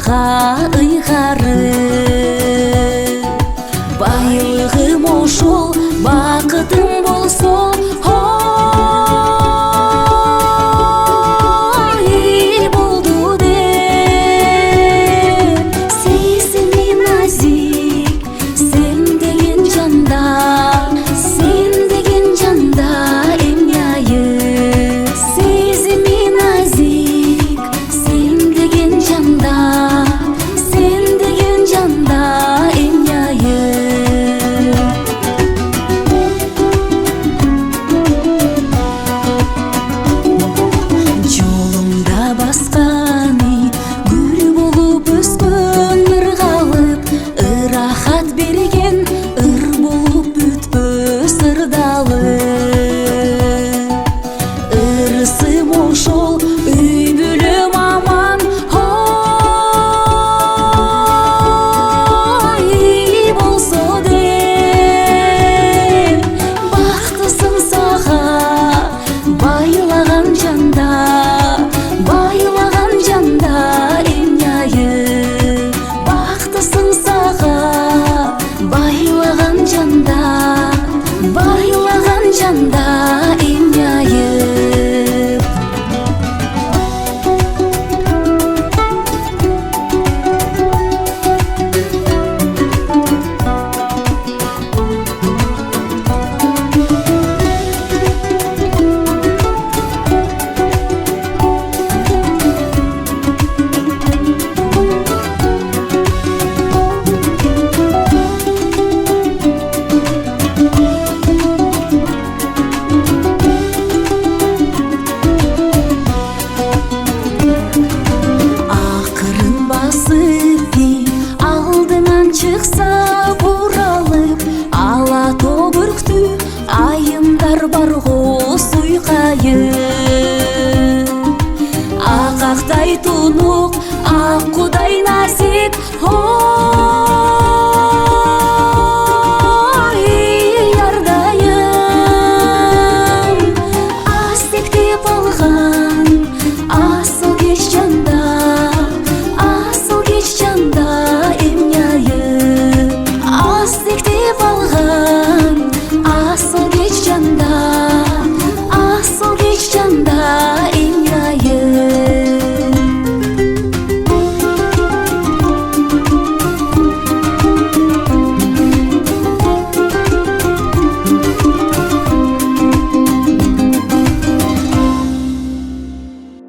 сага ыйгары. Байлыгым ошол, бакытым болсо, ой болду деп. Сезими назик, сен деген жанда, сен деген жанда эмняйы. Сезими назик, сен деген жанда, сен деген жанда эмняйы. Жолумда басканы гүл болуп өскөн ыргалып, ырахат берген ыр болуп бүтпөс ырдалы. Ырысым ошол, үй бүлөм аман, ой болсо деп. Бактысың сага байлаган жанда, байлаган жанда эмняйы. Бактысың сага байлаган жанда, байлаган жанда эмняйы. Акырын басып алдынан чыкса буралып, ала тоо бүрктү айымдар бар го суйкайып. Акактай тунук, ак кудай насип,